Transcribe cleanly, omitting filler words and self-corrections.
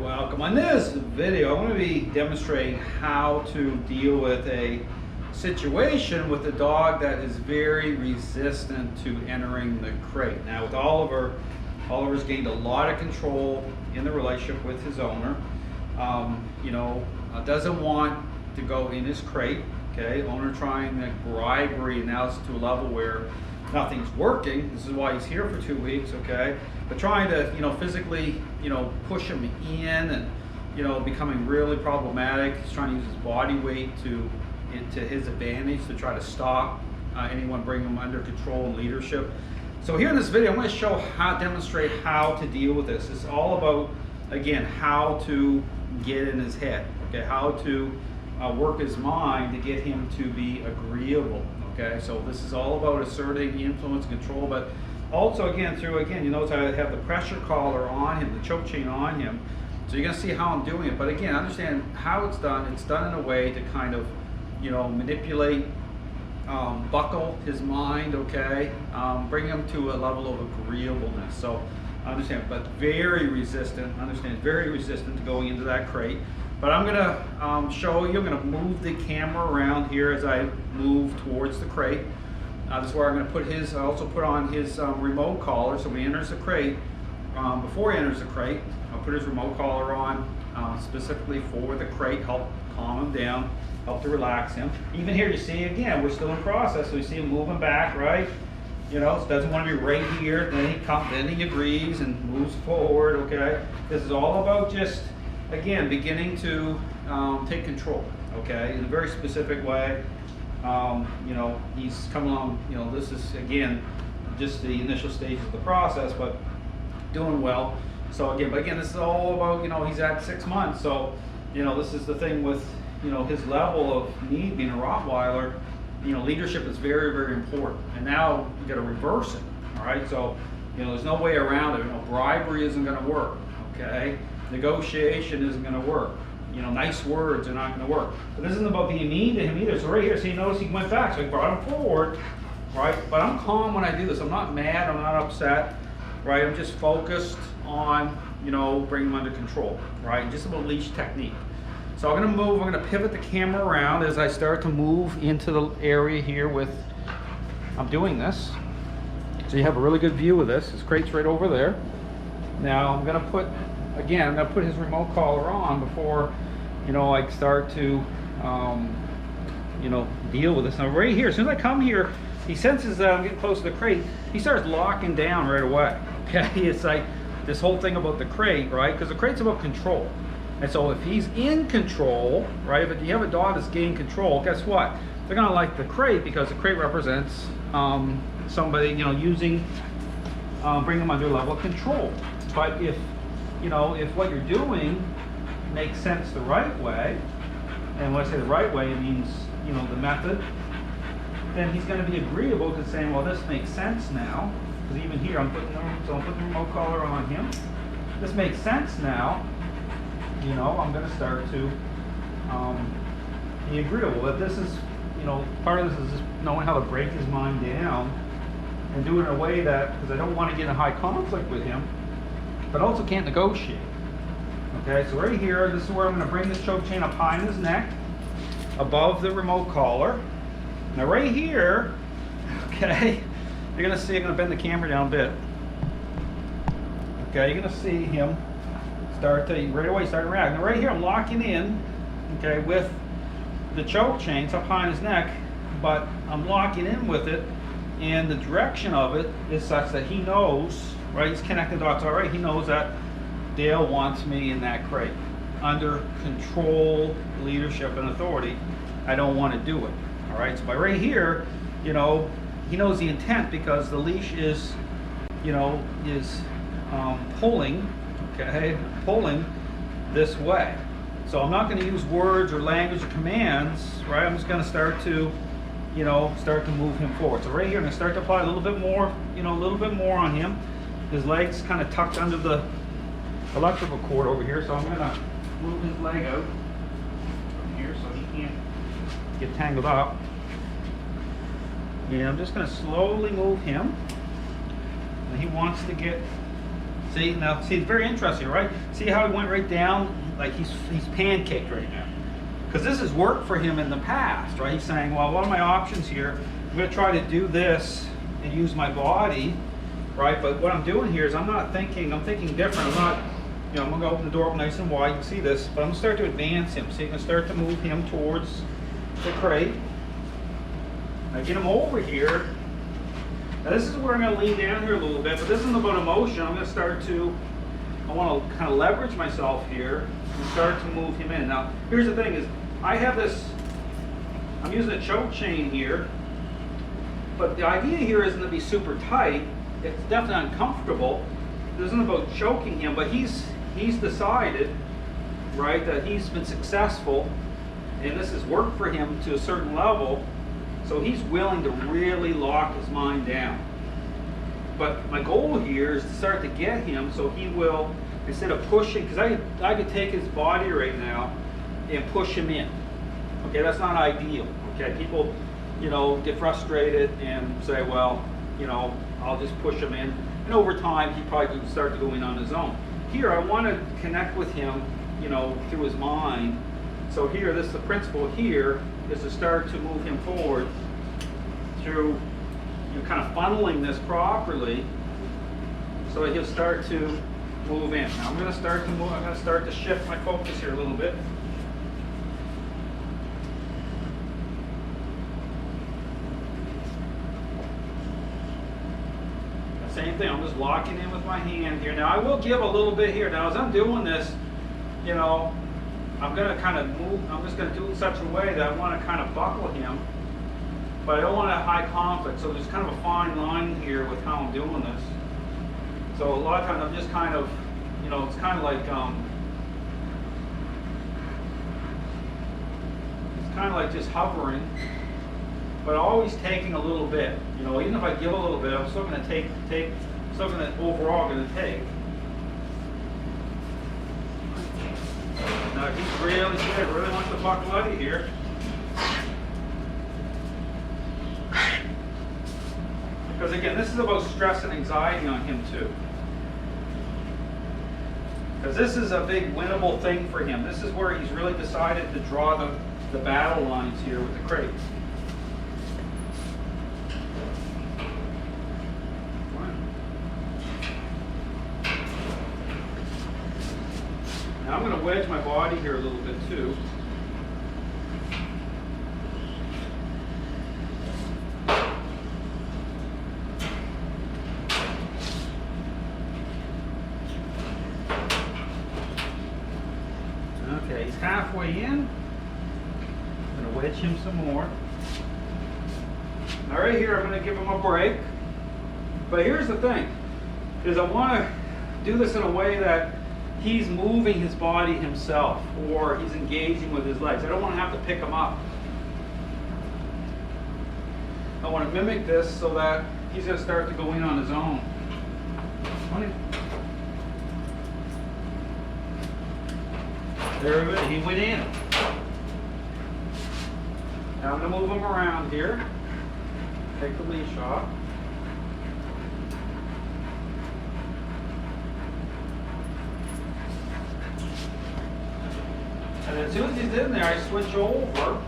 welcome. On this video, I'm going to be demonstrating how to deal with a situation with a dog that is very resistant to entering the crate. Now with Oliver's gained a lot of control in the relationship with his owner. Doesn't want to go in his crate. Okay, owner trying the bribery, and now it's to a level where nothing's working. This is why he's here for 2 weeks. Okay, but trying to physically push him in, and becoming really problematic. He's trying to use his body weight to his advantage to try to stop anyone bringing him under control and leadership. So here in this video, I'm going to demonstrate how to deal with this. It's all about, again, how to get in his head. Okay, how to work his mind to get him to be agreeable. Okay, so this is all about asserting influence, control, but also again you notice I have the pressure collar on him, the choke chain on him. So you're going to see how I'm doing it. But again, understand how it's done. It's done in a way to kind of manipulate, buckle his mind. Okay, bring him to a level of agreeableness. So understand, but very resistant. Understand, very resistant to going into that crate. But I'm going to show you. I'm going to move the camera around here as I move towards the crate. This is where I'm going to put his. I also put on his remote collar. So when he enters the crate, before he enters the crate, I'll put his remote collar on specifically for the crate. Help calm him down. Help to relax him. Even here, you see again, we're still in process. So you see him moving back, right? Doesn't want to be right here. Then he agrees and moves forward. Okay. This is all about just, again, beginning to take control, okay, in a very specific way. He's coming along, this is, again, just the initial stages of the process, but doing well. So again, this is all about, he's at 6 months. So, this is the thing with, his level of need being a Rottweiler, leadership is very, very important. And now you got to reverse it, all right? So, there's no way around it. Bribery isn't going to work, okay? Negotiation isn't going to work. Nice words are not going to work. But this isn't about being mean to him either. So right here, see, notice he went back. So he brought him forward, right? But I'm calm when I do this. I'm not mad. I'm not upset, right? I'm just focused on, bringing him under control, right? Just about leash technique. So I'm going to move. I'm going to pivot the camera around as I start to move into the area here with, I'm doing this. So you have a really good view of this. His crate's right over there. Now I'm going to put, again, I'm going to put his remote collar on before, I start to, deal with this. Now right here, as soon as I come here, he senses that I'm getting close to the crate. He starts locking down right away. Okay, it's like this whole thing about the crate, right? Because the crate's about control. And so if he's in control, right, if you have a dog that's gained control, guess what? They're going to like the crate because the crate represents somebody, using, bring them under a level of control. But if what you're doing makes sense the right way, and when I say the right way, it means, the method, then he's going to be agreeable to saying, well, this makes sense now. Because even here, I'm putting the remote collar on him. This makes sense now. I'm going to start to be agreeable. But this is, part of this is just knowing how to break his mind down and do it in a way that, because I don't want to get in a high conflict with him, but also can't negotiate. Okay, so right here, this is where I'm going to bring this choke chain up high in his neck, above the remote collar. Now right here, okay, you're going to see, I'm going to bend the camera down a bit. Okay, you're going to see him start to, right away, start to react. Now right here, I'm locking in, okay, with the choke chains up high in his neck, but I'm locking in with it, and the direction of it is such that he knows, right, he's connecting dots already. He knows that Dale wants me in that crate. Under control, leadership, and authority, I don't want to do it. All right, so by right here, he knows the intent because the leash is, pulling this way. So I'm not going to use words or language or commands, right? I'm just going to start to move him forward. So right here, I'm going to start to apply a little bit more, on him. His legs kind of tucked under the electrical cord over here, so I'm going to move his leg out from here so he can't get tangled up. And I'm just going to slowly move him. And he wants to get See, now, see, it's very interesting, right? See how he went right down, like he's pancaked right now. Because this has worked for him in the past, right? He's saying, well, what are my options here? I'm going to try to do this and use my body, right? But what I'm doing here is I'm thinking different. I'm not, you know, I'm going to open the door up nice and wide. You can see this, but I'm going to start to advance him. So you can start to move him towards the crate. I get him over here. Now this is where I'm going to lean down here a little bit, but this isn't about emotion. I'm going to start to, I want to kind of leverage myself here and start to move him in. Now, here's the thing is, I have this, I'm using a choke chain here, but the idea here isn't to be super tight. It's definitely uncomfortable. It isn't about choking him, but he's decided, right, that he's been successful, and this has worked for him to a certain level, so he's willing to really lock his mind down. But my goal here is to start to get him so he will, instead of pushing, because I could take his body right now and push him in. Okay, that's not ideal. Okay, people, you know, get frustrated and say, well, you know, I'll just push him in. And over time, he probably would start to go in on his own. Here, I want to connect with him, you know, through his mind. So here, the principle here is to start to move him forward through, you know, kind of funneling this properly so that he'll start to move in. Now I'm going to start to move, I'm going to start to shift my focus here a little bit. Same thing, I'm just locking in with my hand here. Now I will give a little bit here. Now as I'm doing this, you know, I'm going to kind of move, I'm just going to do it in such a way that I want to kind of buckle him, but I don't want a high conflict. So there's kind of a fine line here with how I'm doing this. So a lot of times I'm just kind of, you know, it's kind of like, just hovering, but always taking a little bit. You know, even if I give a little bit, I'm still going to take, still going to, overall going to take. Now he's really good, really wants to buckle out of here. Because again, this is about stress and anxiety on him too. Because this is a big winnable thing for him. This is where he's really decided to draw the battle lines here with the crate. Now I'm going to wedge my body here a little bit too. Okay, he's halfway in. I'm going to wedge him some more. Now right here I'm going to give him a break. But here's the thing, is I want to do this in a way that he's moving his body himself, or he's engaging with his legs. I don't want to have to pick him up. I want to mimic this so that he's going to start to go in on his own. There it is, he went in. Now I'm going to move him around here. Take the leash off. And as soon as he's in there, I switch over